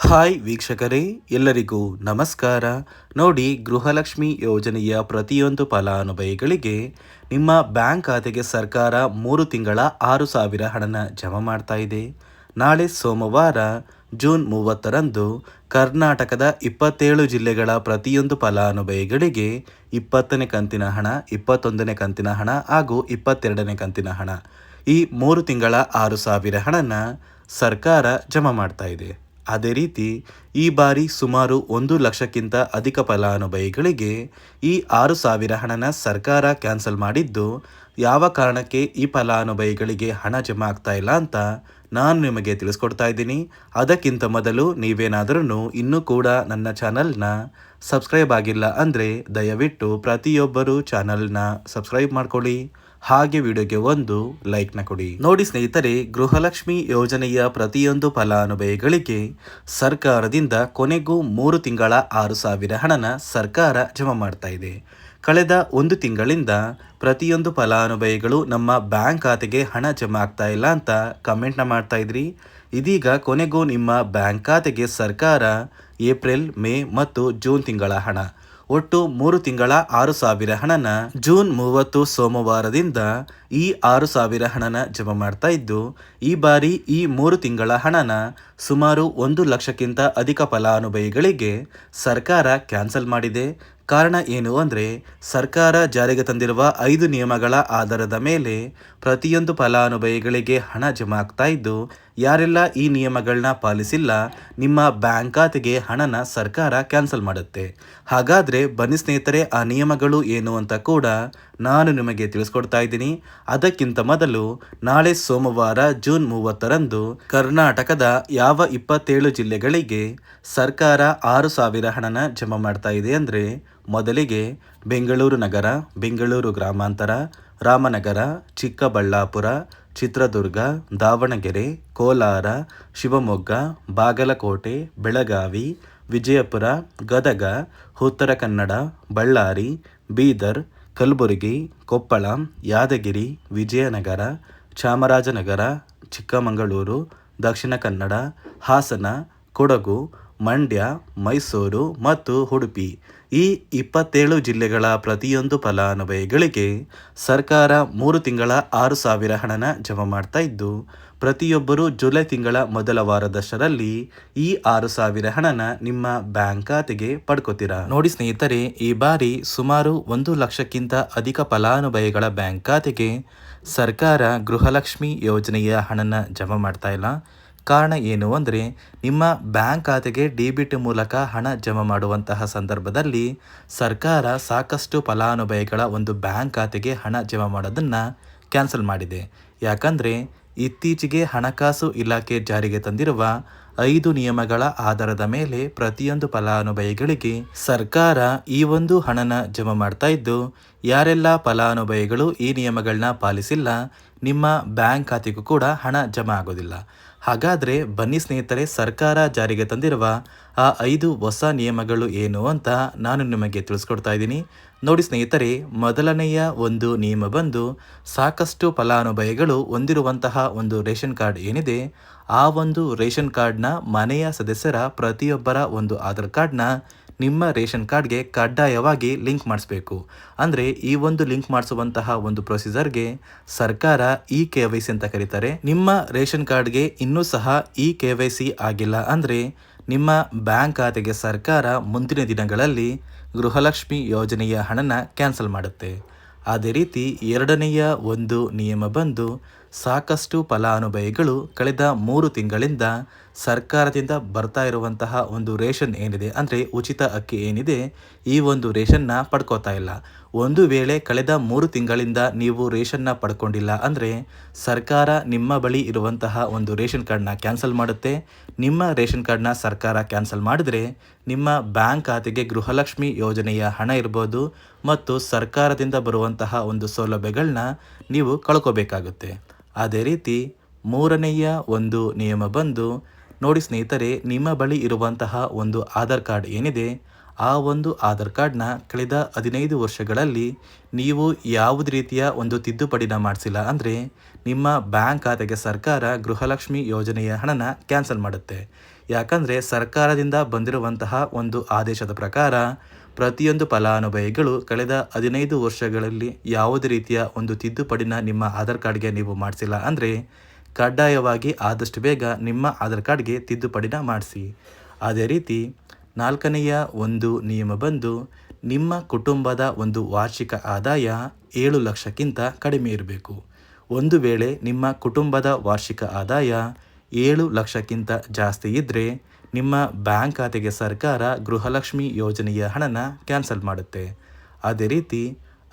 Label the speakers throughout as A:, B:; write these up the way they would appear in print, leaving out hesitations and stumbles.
A: Hi ವೀಕ್ಷಕರೇ, ಎಲ್ಲರಿಗೂ ನಮಸ್ಕಾರ. ನೋಡಿ, ಗೃಹಲಕ್ಷ್ಮಿ ಯೋಜನೆಯ ಪ್ರತಿಯೊಂದು ಫಲಾನುಭವಿಗಳಿಗೆ ನಿಮ್ಮ ಬ್ಯಾಂಕ್ ಖಾತೆಗೆ ಸರ್ಕಾರ 3 ತಿಂಗಳ 6,000 ಹಣನ ಜಮಾ ಮಾಡ್ತಾ ಇದೆ. ನಾಳೆ ಸೋಮವಾರ ಜೂನ್ 30ರಂದು ಕರ್ನಾಟಕದ 27 ಜಿಲ್ಲೆಗಳ ಪ್ರತಿಯೊಂದು ಫಲಾನುಭವಿಗಳಿಗೆ 20ನೇ ಕಂತಿನ ಹಣ, 21ನೇ ಕಂತಿನ ಹಣ ಹಾಗೂ 22ನೇ ಕಂತಿನ ಹಣ, ಈ 3 ತಿಂಗಳ 6,000 ಹಣನ ಸರ್ಕಾರ ಜಮಾ ಮಾಡ್ತಾ ಇದೆ. ಅದೇ ರೀತಿ ಈ ಬಾರಿ ಸುಮಾರು 1 ಲಕ್ಷಕ್ಕಿಂತ ಅಧಿಕ ಫಲಾನುಭವಿಗಳಿಗೆ ಈ 6,000 ಹಣನ ಸರ್ಕಾರ ಕ್ಯಾನ್ಸಲ್ ಮಾಡಿದ್ದು, ಯಾವ ಕಾರಣಕ್ಕೆ ಈ ಫಲಾನುಭವಿಗಳಿಗೆ ಹಣ ಜಮಾ ಆಗ್ತಾ ಇಲ್ಲ ಅಂತ ನಾನು ನಿಮಗೆ ತಿಳಿಸ್ಕೊಡ್ತಾ ಇದ್ದೀನಿ. ಅದಕ್ಕಿಂತ ಮೊದಲು ನೀವೇನಾದರೂ ಇನ್ನೂ ಕೂಡ ನನ್ನ ಚಾನಲ್ನ ಸಬ್ಸ್ಕ್ರೈಬ್ ಆಗಿಲ್ಲ ಅಂದರೆ ದಯವಿಟ್ಟು ಪ್ರತಿಯೊಬ್ಬರು ಚಾನಲ್ನ ಸಬ್ಸ್ಕ್ರೈಬ್ ಮಾಡ್ಕೊಳ್ಳಿ. ಹಾಗೆ ವಿಡಿಯೋಗೆ ಒಂದು ಲೈಕ್ನ ಕೊಡಿ. ನೋಡಿ ಸ್ನೇಹಿತರೆ, ಗೃಹಲಕ್ಷ್ಮಿ ಯೋಜನೆಯ ಪ್ರತಿಯೊಂದು ಫಲಾನುಭವಿಗಳಿಗೆ ಸರ್ಕಾರದಿಂದ ಕೊನೆಗೂ 3 ತಿಂಗಳ 6,000 ಹಣನ ಸರ್ಕಾರ ಜಮಾ ಮಾಡ್ತಾ ಇದೆ. ಕಳೆದ 1 ತಿಂಗಳಿಂದ ಪ್ರತಿಯೊಂದು ಫಲಾನುಭವಿಗಳು ನಮ್ಮ ಬ್ಯಾಂಕ್ ಖಾತೆಗೆ ಹಣ ಜಮಾ ಆಗ್ತಾ ಇಲ್ಲ ಅಂತ ಕಮೆಂಟ್ನ ಮಾಡ್ತಾ ಇದ್ರಿ. ಇದೀಗ ಕೊನೆಗೂ ನಿಮ್ಮ ಬ್ಯಾಂಕ್ ಖಾತೆಗೆ ಸರ್ಕಾರ ಏಪ್ರಿಲ್, ಮೇ ಮತ್ತು ಜೂನ್ ತಿಂಗಳ ಹಣ, ಒಟ್ಟು 3 ತಿಂಗಳ 6,000 ಹಣನ ಜೂನ್ 30 ಸೋಮವಾರದಿಂದ ಈ 6,000 ಹಣನ ಜಮಾ ಮಾಡ್ತಾ ಇದ್ದು, ಈ ಬಾರಿ ಈ 3 ತಿಂಗಳ ಹಣನ ಸುಮಾರು 1 ಲಕ್ಷಕ್ಕಿಂತ ಅಧಿಕ ಫಲಾನುಭವಿಗಳಿಗೆ ಸರ್ಕಾರ ಕ್ಯಾನ್ಸಲ್ ಮಾಡಿದೆ. ಕಾರಣ ಏನು ಅಂದರೆ, ಸರ್ಕಾರ ಜಾರಿಗೆ ತಂದಿರುವ 5 ನಿಯಮಗಳ ಆಧಾರದ ಮೇಲೆ ಪ್ರತಿಯೊಂದು ಫಲಾನುಭವಿಗಳಿಗೆ ಹಣ ಜಮಾ ಆಗ್ತಾ ಇದ್ದು, ಯಾರೆಲ್ಲ ಈ ನಿಯಮಗಳನ್ನ ಪಾಲಿಸಿಲ್ಲ ನಿಮ್ಮ ಬ್ಯಾಂಕ್ ಖಾತೆಗೆ ಹಣನ ಸರ್ಕಾರ ಕ್ಯಾನ್ಸಲ್ ಮಾಡುತ್ತೆ. ಹಾಗಾದರೆ ಬನ್ನಿ ಸ್ನೇಹಿತರೆ, ಆ ನಿಯಮಗಳು ಏನು ಅಂತ ಕೂಡ ನಾನು ನಿಮಗೆ ತಿಳಿಸ್ಕೊಡ್ತಾ ಇದ್ದೀನಿ. ಅದಕ್ಕಿಂತ ಮೊದಲು ನಾಳೆ ಸೋಮವಾರ ಜೂನ್ 30ರಂದು ಕರ್ನಾಟಕದ ಯಾವ 27 ಜಿಲ್ಲೆಗಳಿಗೆ ಸರ್ಕಾರ 6,000 ಹಣನ ಜಮಾ ಮಾಡ್ತಾ ಇದೆ ಅಂದರೆ, ಮೊದಲಿಗೆ ಬೆಂಗಳೂರು ನಗರ, ಬೆಂಗಳೂರು ಗ್ರಾಮಾಂತರ, ರಾಮನಗರ, ಚಿಕ್ಕಬಳ್ಳಾಪುರ, ಚಿತ್ರದುರ್ಗ, ದಾವಣಗೆರೆ, ಕೋಲಾರ, ಶಿವಮೊಗ್ಗ, ಬಾಗಲಕೋಟೆ, ಬೆಳಗಾವಿ, ವಿಜಯಪುರ, ಗದಗ, ಉತ್ತರ ಕನ್ನಡ, ಬಳ್ಳಾರಿ, ಬೀದರ್, ಕಲಬುರಗಿ, ಕೊಪ್ಪಳ, ಯಾದಗಿರಿ, ವಿಜಯನಗರ, ಚಾಮರಾಜನಗರ, ಚಿಕ್ಕಮಗಳೂರು, ದಕ್ಷಿಣ ಕನ್ನಡ, ಹಾಸನ, ಕೊಡಗು, ಮಂಡ್ಯ, ಮೈಸೂರು ಮತ್ತು ಉಡುಪಿ, ಈ 27 ಜಿಲ್ಲೆಗಳ ಪ್ರತಿಯೊಂದು ಫಲಾನುಭವಿಗಳಿಗೆ ಸರ್ಕಾರ 3 ತಿಂಗಳ 6,000 ಹಣನ ಜಮಾ ಮಾಡ್ತಾ ಇದ್ದು, ಪ್ರತಿಯೊಬ್ಬರು ಜುಲೈ ತಿಂಗಳ ಮೊದಲ ವಾರದಷ್ಟರಲ್ಲಿ ಈ 6,000 ಹಣನ ನಿಮ್ಮ ಬ್ಯಾಂಕ್ ಖಾತೆಗೆ ಪಡ್ಕೋತೀರಾ. ನೋಡಿ ಸ್ನೇಹಿತರೆ, ಈ ಬಾರಿ ಸುಮಾರು 1 ಲಕ್ಷಕ್ಕಿಂತ ಅಧಿಕ ಫಲಾನುಭವಿಗಳ ಬ್ಯಾಂಕ್ ಖಾತೆಗೆ ಸರ್ಕಾರ ಗೃಹಲಕ್ಷ್ಮಿ ಯೋಜನೆಯ ಹಣನ ಜಮಾ ಮಾಡ್ತಾ ಇಲ್ಲ. ಕಾರಣ ಏನು ಅಂದರೆ, ನಿಮ್ಮ ಬ್ಯಾಂಕ್ ಖಾತೆಗೆ ಡೆಬಿಟ್ ಮೂಲಕ ಹಣ ಜಮಾ ಮಾಡುವಂತಹ ಸಂದರ್ಭದಲ್ಲಿ ಸರ್ಕಾರ ಸಾಕಷ್ಟು ಫಲಾನುಭವಿಗಳ ಒಂದು ಬ್ಯಾಂಕ್ ಖಾತೆಗೆ ಹಣ ಜಮಾ ಮಾಡೋದನ್ನು ಕ್ಯಾನ್ಸಲ್ ಮಾಡಿದೆ. ಯಾಕಂದರೆ ಇತ್ತೀಚೆಗೆ ಹಣಕಾಸು ಇಲಾಖೆ ಜಾರಿಗೆ ತಂದಿರುವ 5 ನಿಯಮಗಳ ಆಧಾರದ ಮೇಲೆ ಪ್ರತಿಯೊಂದು ಫಲಾನುಭವಿಗಳಿಗೆ ಸರ್ಕಾರ ಈ ಒಂದು ಹಣನ ಜಮಾ ಮಾಡ್ತಾ ಇದ್ದು, ಯಾರೆಲ್ಲ ಫಲಾನುಭವಿಗಳು ಈ ನಿಯಮಗಳನ್ನ ಪಾಲಿಸಿಲ್ಲ ನಿಮ್ಮ ಬ್ಯಾಂಕ್ ಖಾತೆಗೂ ಕೂಡ ಹಣ ಜಮಾ ಆಗೋದಿಲ್ಲ. ಹಾಗಾದರೆ ಬನ್ನಿ ಸ್ನೇಹಿತರೆ, ಸರ್ಕಾರ ಜಾರಿಗೆ ತಂದಿರುವ ಆ 5 ಹೊಸ ನಿಯಮಗಳು ಏನು ಅಂತ ನಾನು ನಿಮಗೆ ತಿಳಿಸ್ಕೊಡ್ತಾ ಇದ್ದೀನಿ. ನೋಡಿ ಸ್ನೇಹಿತರೆ, ಮೊದಲನೆಯ ಒಂದು ನಿಯಮ ಬಂದು, ಸಾಕಷ್ಟು ಫಲಾನುಭವಿಗಳು ಹೊಂದಿರುವಂತಹ ಒಂದು ರೇಷನ್ ಕಾರ್ಡ್ ಏನಿದೆ, ಆ ಒಂದು ರೇಷನ್ ಕಾರ್ಡ್ನ ಮನೆಯ ಸದಸ್ಯರ ಪ್ರತಿಯೊಬ್ಬರ ಒಂದು ಆಧಾರ್ ಕಾರ್ಡ್ನ ನಿಮ್ಮ ರೇಷನ್ ಕಾರ್ಡ್ಗೆ ಕಡ್ಡಾಯವಾಗಿ ಲಿಂಕ್ ಮಾಡಿಸ್ಬೇಕು. ಅಂದರೆ ಈ ಒಂದು ಲಿಂಕ್ ಮಾಡಿಸುವಂತಹ ಒಂದು ಪ್ರೊಸೀಜರ್ಗೆ ಸರ್ಕಾರ KYC ಅಂತ ಕರೀತಾರೆ. ನಿಮ್ಮ ರೇಷನ್ ಕಾರ್ಡ್ಗೆ ಇನ್ನೂ ಸಹ KYC ಆಗಿಲ್ಲ ಅಂದರೆ ನಿಮ್ಮ ಬ್ಯಾಂಕ್ ಖಾತೆಗೆ ಸರ್ಕಾರ ಮುಂದಿನ ದಿನಗಳಲ್ಲಿ ಗೃಹಲಕ್ಷ್ಮಿ ಯೋಜನೆಯ ಹಣನ ಕ್ಯಾನ್ಸಲ್ ಮಾಡುತ್ತೆ. ಅದೇ ರೀತಿ ಎರಡನೆಯ ಒಂದು ನಿಯಮ ಬಂದು, ಸಾಕಷ್ಟು ಫಲಾನುಭವಿಗಳು ಕಳೆದ 3 ತಿಂಗಳಿಂದ ಸರ್ಕಾರದಿಂದ ಬರ್ತಾ ಇರುವಂತಹ ಒಂದು ರೇಷನ್ ಏನಿದೆ, ಅಂದರೆ ಉಚಿತ ಅಕ್ಕಿ ಏನಿದೆ, ಈ ಒಂದು ರೇಷನ್ನ ಪಡ್ಕೋತಾ ಇಲ್ಲ. ಒಂದು ವೇಳೆ ಕಳೆದ 3 ತಿಂಗಳಿಂದ ನೀವು ರೇಷನ್ನ ಪಡ್ಕೊಂಡಿಲ್ಲ ಅಂದರೆ ಸರ್ಕಾರ ನಿಮ್ಮ ಬಳಿ ಇರುವಂತಹ ಒಂದು ರೇಷನ್ ಕಾರ್ಡ್ನ ಕ್ಯಾನ್ಸಲ್ ಮಾಡುತ್ತೆ. ನಿಮ್ಮ ರೇಷನ್ ಕಾರ್ಡ್ನ ಸರ್ಕಾರ ಕ್ಯಾನ್ಸಲ್ ಮಾಡಿದರೆ ನಿಮ್ಮ ಬ್ಯಾಂಕ್ ಖಾತೆಗೆ ಗೃಹಲಕ್ಷ್ಮಿ ಯೋಜನೆಯ ಹಣ ಇರ್ಬೋದು ಮತ್ತು ಸರ್ಕಾರದಿಂದ ಬರುವಂತಹ ಒಂದು ಸೌಲಭ್ಯಗಳನ್ನ ನೀವು ಕಳ್ಕೋಬೇಕಾಗುತ್ತೆ. ಅದೇ ರೀತಿ ಮೂರನೆಯ ಒಂದು ನಿಯಮ ಬಂದು, ನೋಡಿ ಸ್ನೇಹಿತರೆ, ನಿಮ್ಮ ಬಳಿ ಇರುವಂತಹ ಒಂದು ಆಧಾರ್ ಕಾರ್ಡ್ ಏನಿದೆ, ಆ ಒಂದು ಆಧಾರ್ ಕಾರ್ಡ್ನ ಕಳೆದ 15 ವರ್ಷಗಳಲ್ಲಿ ನೀವು ಯಾವುದೇ ರೀತಿಯ ಒಂದು ತಿದ್ದುಪಡಿನ ಮಾಡಿಸಿಲ್ಲ ಅಂದರೆ ನಿಮ್ಮ ಬ್ಯಾಂಕ್ ಖಾತೆಗೆ ಸರ್ಕಾರ ಗೃಹಲಕ್ಷ್ಮಿ ಯೋಜನೆಯ ಹಣನ ಕ್ಯಾನ್ಸಲ್ ಮಾಡುತ್ತೆ. ಯಾಕಂದರೆ ಸರ್ಕಾರದಿಂದ ಬಂದಿರುವಂತಹ ಒಂದು ಆದೇಶದ ಪ್ರಕಾರ ಪ್ರತಿಯೊಂದು ಫಲಾನುಭವಿಗಳು ಕಳೆದ 15 ವರ್ಷಗಳಲ್ಲಿ ಯಾವುದೇ ರೀತಿಯ ಒಂದು ತಿದ್ದುಪಡಿನ ನಿಮ್ಮ ಆಧಾರ್ ಕಾರ್ಡ್ಗೆ ನೀವು ಮಾಡಿಸಿಲ್ಲ ಅಂದರೆ ಕಡ್ಡಾಯವಾಗಿ ಆದಷ್ಟು ಬೇಗ ನಿಮ್ಮ ಆಧಾರ್ ಕಾರ್ಡ್ಗೆ ತಿದ್ದುಪಡಿನ ಮಾಡಿಸಿ. ಅದೇ ರೀತಿ 4ನೆಯ ಒಂದು ನಿಯಮ ಬಂದು ನಿಮ್ಮ ಕುಟುಂಬದ ಒಂದು ವಾರ್ಷಿಕ ಆದಾಯ 7 ಲಕ್ಷಕ್ಕಿಂತ ಕಡಿಮೆ ಇರಬೇಕು. ಒಂದು ವೇಳೆ ನಿಮ್ಮ ಕುಟುಂಬದ ವಾರ್ಷಿಕ ಆದಾಯ 7 ಲಕ್ಷಕ್ಕಿಂತ ಜಾಸ್ತಿ ಇದ್ದರೆ ನಿಮ್ಮ ಬ್ಯಾಂಕ್ ಖಾತೆಗೆ ಸರ್ಕಾರ ಗೃಹಲಕ್ಷ್ಮಿ ಯೋಜನೆಯ ಹಣನ ಕ್ಯಾನ್ಸಲ್ ಮಾಡುತ್ತೆ. ಅದೇ ರೀತಿ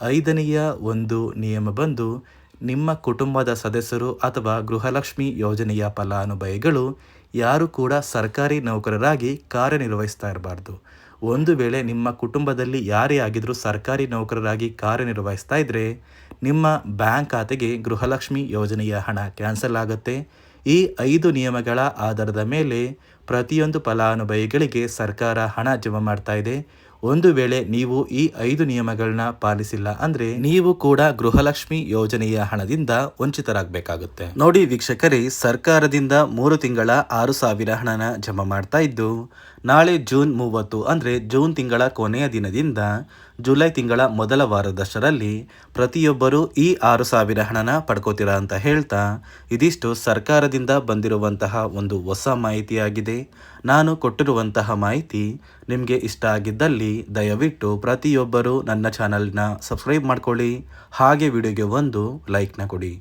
A: 5ನೆಯ ಒಂದು ನಿಯಮ ಬಂದು ನಿಮ್ಮ ಕುಟುಂಬದ ಸದಸ್ಯರು ಅಥವಾ ಗೃಹಲಕ್ಷ್ಮಿ ಯೋಜನೆಯ ಫಲಾನುಭವಿಗಳು ಯಾರು ಕೂಡ ಸರ್ಕಾರಿ ನೌಕರರಾಗಿ ಕಾರ್ಯನಿರ್ವಹಿಸ್ತಾ ಇರಬಾರ್ದು. ಒಂದು ವೇಳೆ ನಿಮ್ಮ ಕುಟುಂಬದಲ್ಲಿ ಯಾರೇ ಆಗಿದ್ರೂ ಸರ್ಕಾರಿ ನೌಕರರಾಗಿ ಕಾರ್ಯನಿರ್ವಹಿಸ್ತಾ ಇದ್ದರೆ ನಿಮ್ಮ ಬ್ಯಾಂಕ್ ಖಾತೆಗೆ ಗೃಹಲಕ್ಷ್ಮಿ ಯೋಜನೆಯ ಹಣ ಕ್ಯಾನ್ಸಲ್ ಆಗುತ್ತೆ. ಈ 5 ನಿಯಮಗಳ ಆಧಾರದ ಮೇಲೆ ಪ್ರತಿಯೊಂದು ಫಲಾನುಭವಿಗಳಿಗೆ ಸರ್ಕಾರ ಹಣ ಜಮಾ ಮಾಡ್ತಾ ಇದೆ. ಒಂದು ವೇಳೆ ನೀವು ಈ 5 ನಿಯಮಗಳನ್ನ ಪಾಲಿಸಿಲ್ಲ ಅಂದರೆ ನೀವು ಕೂಡ ಗೃಹಲಕ್ಷ್ಮಿ ಯೋಜನೆಯ ಹಣದಿಂದ ವಂಚಿತರಾಗಬೇಕಾಗುತ್ತೆ. ನೋಡಿ ವೀಕ್ಷಕರೇ, ಸರ್ಕಾರದಿಂದ 3 ತಿಂಗಳ 6,000 ಹಣನ ಜಮಾ ಮಾಡ್ತಾ ಇದ್ದು ನಾಳೆ ಜೂನ್ 30 ಅಂದರೆ ಜೂನ್ ತಿಂಗಳ ಕೊನೆಯ ದಿನದಿಂದ ಜುಲೈ ತಿಂಗಳ ಮೊದಲ ವಾರದಷ್ಟರಲ್ಲಿ ಪ್ರತಿಯೊಬ್ಬರು ಈ 6,000 ಹಣನ ಪಡ್ಕೋತೀರಾ ಅಂತ ಹೇಳ್ತಾ ಇದಿಷ್ಟು ಸರ್ಕಾರದಿಂದ ಬಂದಿರುವಂತಹ ಒಂದು ಹೊಸ ಮಾಹಿತಿಯಾಗಿದೆ. ನಾನು ಕೊಟ್ಟಿರುವಂತಹ ಮಾಹಿತಿ ನಿಮಗೆ ಇಷ್ಟ ಆಗಿದ್ದಲ್ಲಿ ದಯವಿಟ್ಟು ಪ್ರತಿಯೊಬ್ಬರು ನನ್ನ ಚಾನಲ್ನ ಸಬ್ಸ್ಕ್ರೈಬ್ ಮಾಡ್ಕೊಳ್ಳಿ, ಹಾಗೆ ವಿಡಿಯೋಗೆ ಒಂದು ಲೈಕ್ನ ಕೊಡಿ.